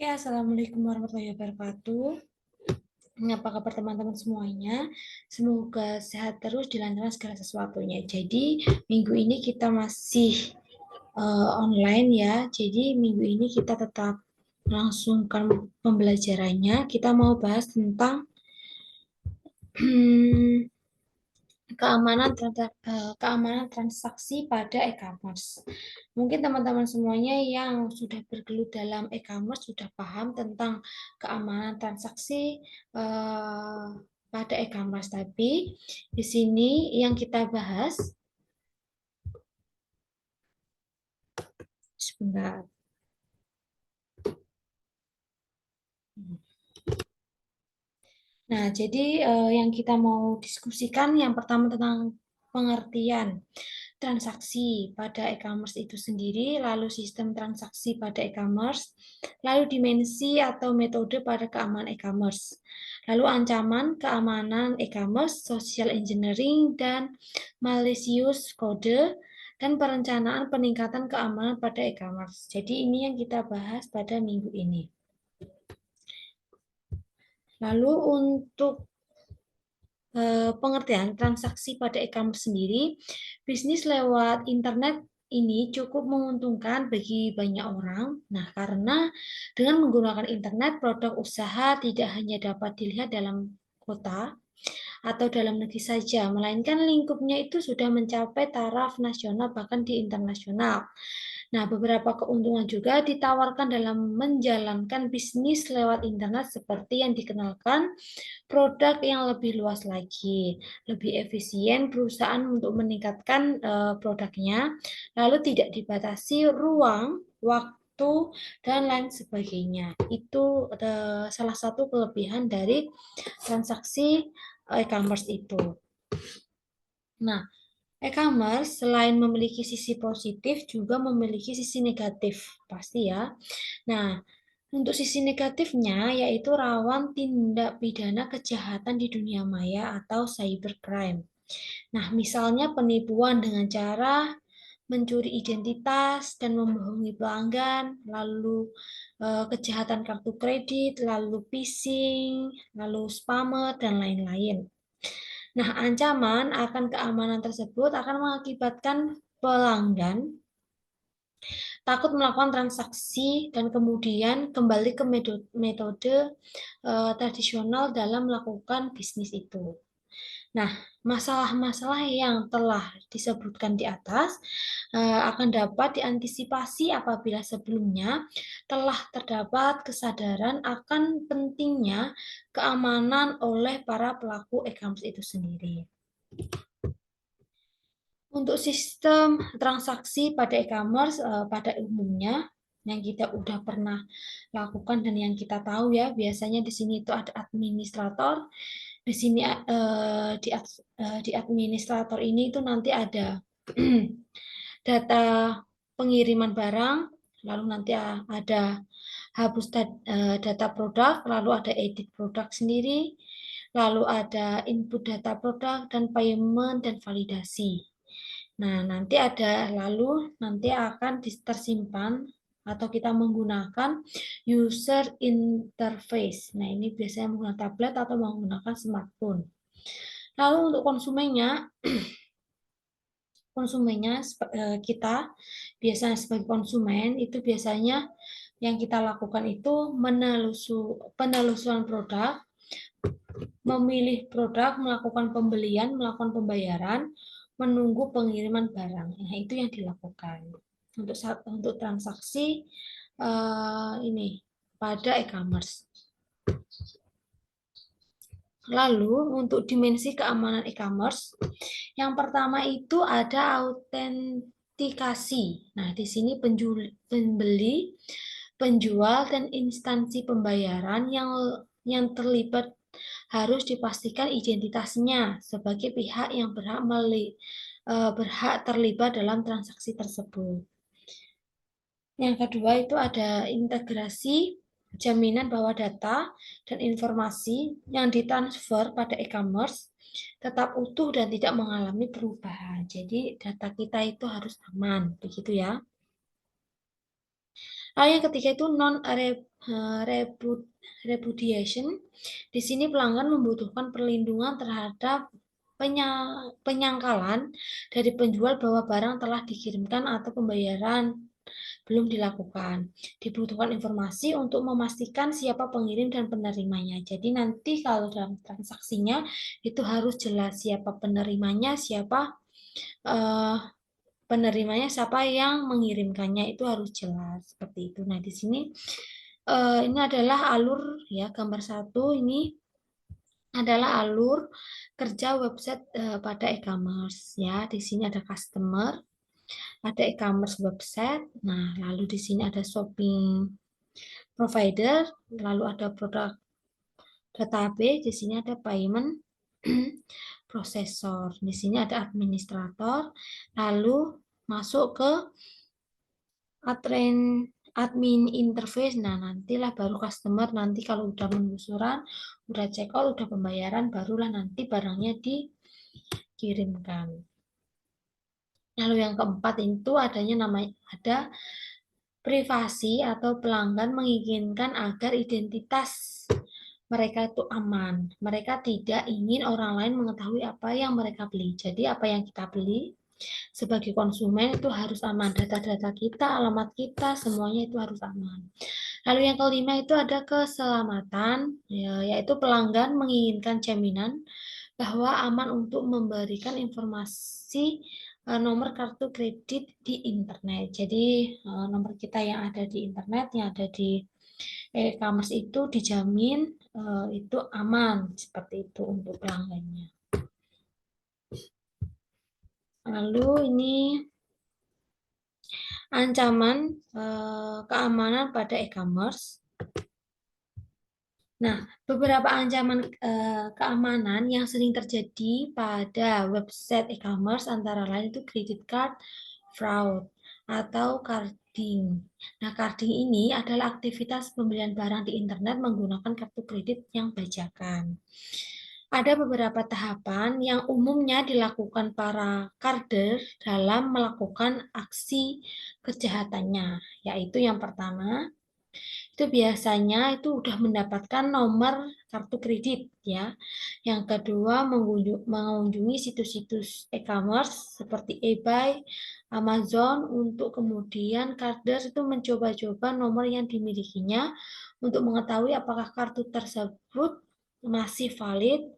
Ya, Assalamualaikum warahmatullahi wabarakatuh. Apa kabar teman-teman semuanya? Semoga sehat terus, dilancarkan segala sesuatunya. Jadi, minggu ini kita masih online ya. Jadi, minggu ini kita tetap langsungkan pembelajarannya. Kita mau bahas tentang keamanan transaksi pada e-commerce. Mungkin teman-teman semuanya yang sudah bergelut dalam e-commerce sudah paham tentang keamanan transaksi eh, pada e-commerce. Tapi di sini yang kita bahas sebentar. Nah, jadi yang kita mau diskusikan yang pertama tentang pengertian transaksi pada e-commerce itu sendiri, lalu sistem transaksi pada e-commerce, lalu dimensi atau metode pada keamanan e-commerce, lalu ancaman keamanan e-commerce, social engineering, dan malicious code, dan perencanaan peningkatan keamanan pada e-commerce. Jadi ini yang kita bahas pada minggu ini. Lalu untuk pengertian transaksi pada e-commerce sendiri, bisnis lewat internet ini cukup menguntungkan bagi banyak orang. Nah, karena dengan menggunakan internet, produk usaha tidak hanya dapat dilihat dalam kota atau dalam negeri saja, melainkan lingkupnya itu sudah mencapai taraf nasional bahkan di internasional. Nah, beberapa keuntungan juga ditawarkan dalam menjalankan bisnis lewat internet seperti yang dikenalkan produk yang lebih luas lagi, lebih efisien perusahaan untuk meningkatkan produknya, lalu tidak dibatasi ruang, waktu, dan lain sebagainya. Itu salah satu kelebihan dari transaksi e-commerce itu. Nah, e-commerce selain memiliki sisi positif juga memiliki sisi negatif, pasti ya. Nah, untuk sisi negatifnya yaitu rawan tindak pidana kejahatan di dunia maya atau cybercrime. Nah, misalnya penipuan dengan cara mencuri identitas dan membohongi pelanggan, lalu kejahatan kartu kredit, lalu phishing, lalu spammer, dan lain-lain. Nah, ancaman akan keamanan tersebut akan mengakibatkan pelanggan takut melakukan transaksi dan kemudian kembali ke metode tradisional dalam melakukan bisnis itu. Nah, masalah-masalah yang telah disebutkan di atas akan dapat diantisipasi apabila sebelumnya telah terdapat kesadaran akan pentingnya keamanan oleh para pelaku e-commerce itu sendiri. Untuk sistem transaksi pada e-commerce pada umumnya yang kita udah pernah lakukan dan yang kita tahu ya, biasanya di sini itu ada administrator. Di sini di administrator ini itu nanti ada data pengiriman barang, lalu nanti ada hapus data produk, lalu ada edit produk sendiri, lalu ada input data produk dan payment dan validasi. Nah, nanti akan tersimpan atau kita menggunakan user interface. Nah, ini biasanya menggunakan tablet atau menggunakan smartphone. Lalu untuk konsumennya kita biasanya sebagai konsumen itu biasanya yang kita lakukan itu penelusuran produk, memilih produk, melakukan pembelian, melakukan pembayaran, menunggu pengiriman barang. Nah, itu yang dilakukan untuk transaksi ini pada e-commerce. Lalu untuk dimensi keamanan e-commerce, yang pertama itu ada autentikasi. Nah, di sini pembeli, penjual, dan instansi pembayaran yang terlibat harus dipastikan identitasnya sebagai pihak yang berhak terlibat dalam transaksi tersebut. Yang kedua itu ada integrasi jaminan bahwa data dan informasi yang ditransfer pada e-commerce tetap utuh dan tidak mengalami perubahan. Jadi data kita itu harus aman, begitu ya. Lalu yang ketiga itu repudiation. Di sini pelanggan membutuhkan perlindungan terhadap penyangkalan dari penjual bahwa barang telah dikirimkan atau pembayaran belum dilakukan. Dibutuhkan informasi untuk memastikan siapa pengirim dan penerimanya. Jadi nanti kalau dalam transaksinya itu harus jelas siapa penerimanya, eh, siapa yang mengirimkannya, itu harus jelas seperti itu. Nah, di sini ini adalah alur ya, gambar satu ini adalah alur kerja website pada e-commerce ya. Di sini ada customer, ada e-commerce website. Nah, lalu di sini ada shopping provider, lalu ada produk database, di sini ada payment processor, di sini ada administrator, lalu masuk ke admin interface. Nah, nantilah baru customer, nanti kalau udah penelusuran, udah check out, udah pembayaran, barulah nanti barangnya dikirimkan. Lalu yang keempat itu ada privasi atau pelanggan menginginkan agar identitas mereka itu aman. Mereka tidak ingin orang lain mengetahui apa yang mereka beli. Jadi apa yang kita beli sebagai konsumen itu harus aman. Data-data kita, alamat kita, semuanya itu harus aman. Lalu yang kelima itu ada keselamatan, yaitu pelanggan menginginkan jaminan bahwa aman untuk memberikan informasi nomor kartu kredit di internet. Jadi nomor kita yang ada di internet, yang ada di e-commerce itu dijamin itu aman, seperti itu untuk pelanggannya. Lalu ini ancaman keamanan pada e-commerce. Nah, beberapa ancaman keamanan yang sering terjadi pada website e-commerce antara lain itu credit card fraud atau carding. Nah, carding ini adalah aktivitas pembelian barang di internet menggunakan kartu kredit yang bajakan. Ada beberapa tahapan yang umumnya dilakukan para carder dalam melakukan aksi kejahatannya, yaitu yang pertama, itu biasanya itu udah mendapatkan nomor kartu kredit ya. Yang kedua, mengunjungi situs-situs e-commerce seperti eBay, Amazon, untuk kemudian carder itu mencoba-coba nomor yang dimilikinya untuk mengetahui apakah kartu tersebut masih valid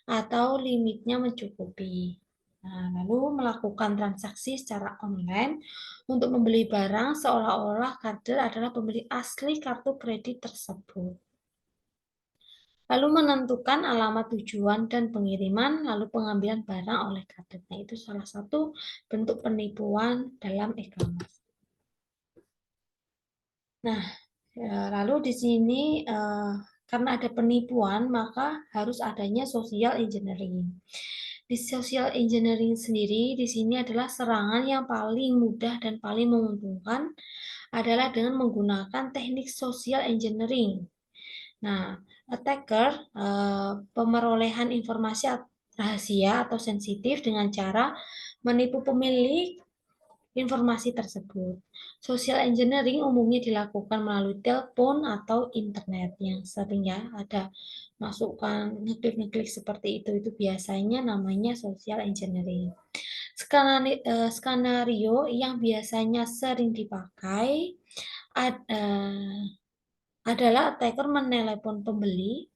atau limitnya mencukupi. Nah, lalu melakukan transaksi secara online untuk membeli barang seolah-olah carder adalah pembeli asli kartu kredit tersebut. Lalu menentukan alamat tujuan dan pengiriman, lalu pengambilan barang oleh carder. Nah, itu salah satu bentuk penipuan dalam e-commerce. Nah, lalu di sini karena ada penipuan, maka harus adanya social engineering. Di social engineering sendiri, di sini adalah serangan yang paling mudah dan paling menguntungkan adalah dengan menggunakan teknik social engineering. Nah, attacker pemerolehan informasi rahasia atau sensitif dengan cara menipu pemilik informasi tersebut. Social engineering umumnya dilakukan melalui telepon atau internet yang sering ya ada masukkan ngeklik-ngeklik seperti itu biasanya namanya social engineering. Skenario yang biasanya sering dipakai adalah attacker menelepon pembeli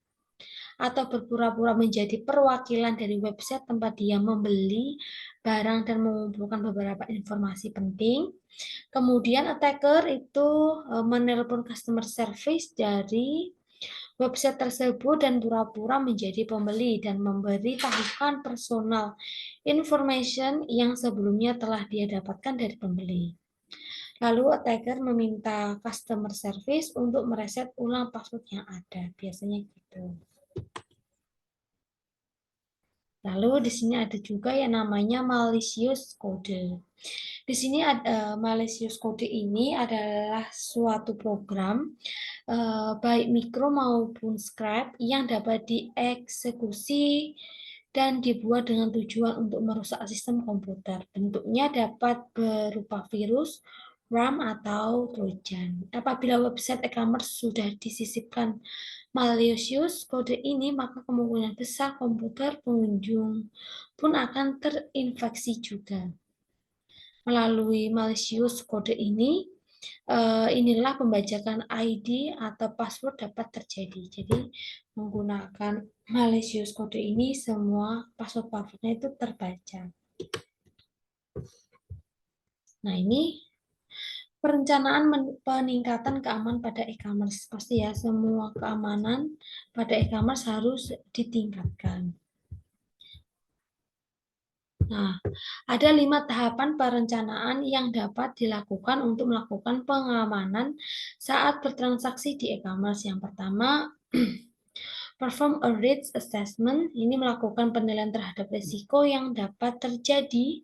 atau berpura-pura menjadi perwakilan dari website tempat dia membeli barang dan mengumpulkan beberapa informasi penting. Kemudian attacker itu menelepon customer service dari website tersebut dan pura-pura menjadi pembeli dan memberitahukan personal information yang sebelumnya telah dia dapatkan dari pembeli. Lalu attacker meminta customer service untuk mereset ulang password yang ada. Biasanya gitu. Lalu di sini ada juga yang namanya malicious code. Di sini ada malicious code ini adalah suatu program baik mikro maupun script yang dapat dieksekusi dan dibuat dengan tujuan untuk merusak sistem komputer. Bentuknya dapat berupa virus, RAM atau Trojan. Apabila website e-commerce sudah disisipkan malicious kode ini, maka kemungkinan besar komputer pengunjung pun akan terinfeksi juga. Melalui malicious kode ini, inilah pembajakan ID atau password dapat terjadi. Jadi menggunakan malicious kode ini, semua password-passwordnya itu terbaca. Nah, ini perencanaan peningkatan keamanan pada e-commerce. Pasti ya, semua keamanan pada e-commerce harus ditingkatkan. Nah, ada 5 tahapan perencanaan yang dapat dilakukan untuk melakukan pengamanan saat bertransaksi di e-commerce. Yang pertama, perform a risk assessment. Ini melakukan penilaian terhadap risiko yang dapat terjadi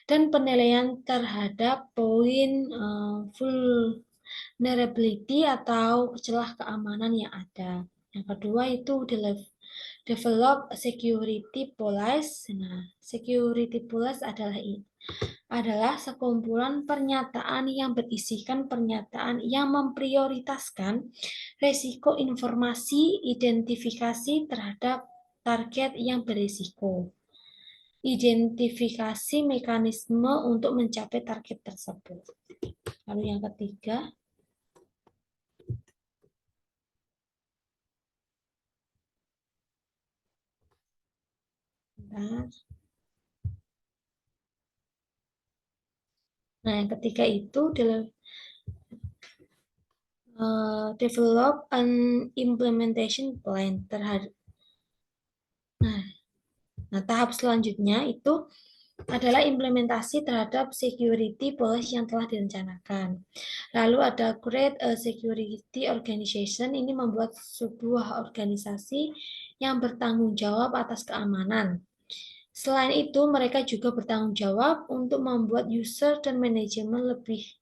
dan penilaian terhadap poin vulnerability atau celah keamanan yang ada. Yang kedua itu develop security policy. Nah, security policy adalah sekumpulan pernyataan yang berisikan pernyataan yang memprioritaskan risiko informasi identifikasi terhadap target yang berisiko. Identifikasi mekanisme untuk mencapai target tersebut. Lalu yang ketiga, nah yang ketiga itu develop an implementation plan terhadap. Nah, tahap selanjutnya itu adalah implementasi terhadap security policy yang telah direncanakan. Lalu ada create a security organization, ini membuat sebuah organisasi yang bertanggung jawab atas keamanan. Selain itu, mereka juga bertanggung jawab untuk membuat user dan manajemen lebih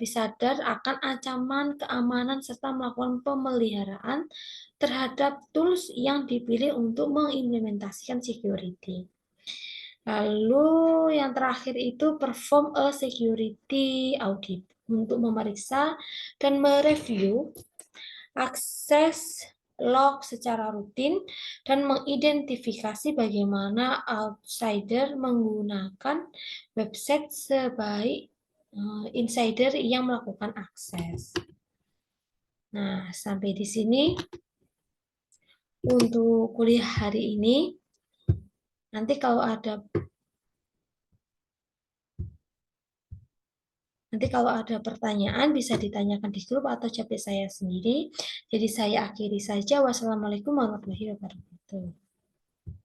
sadar akan ancaman keamanan serta melakukan pemeliharaan terhadap tools yang dipilih untuk mengimplementasikan security. Lalu yang terakhir itu perform a security audit untuk memeriksa dan mereview akses log secara rutin dan mengidentifikasi bagaimana outsider menggunakan website sebaik insider yang melakukan akses. Nah, sampai di sini untuk kuliah hari ini. Nanti kalau ada pertanyaan bisa ditanyakan di grup atau chat saya sendiri. Jadi saya akhiri saja. Wassalamualaikum warahmatullahi wabarakatuh.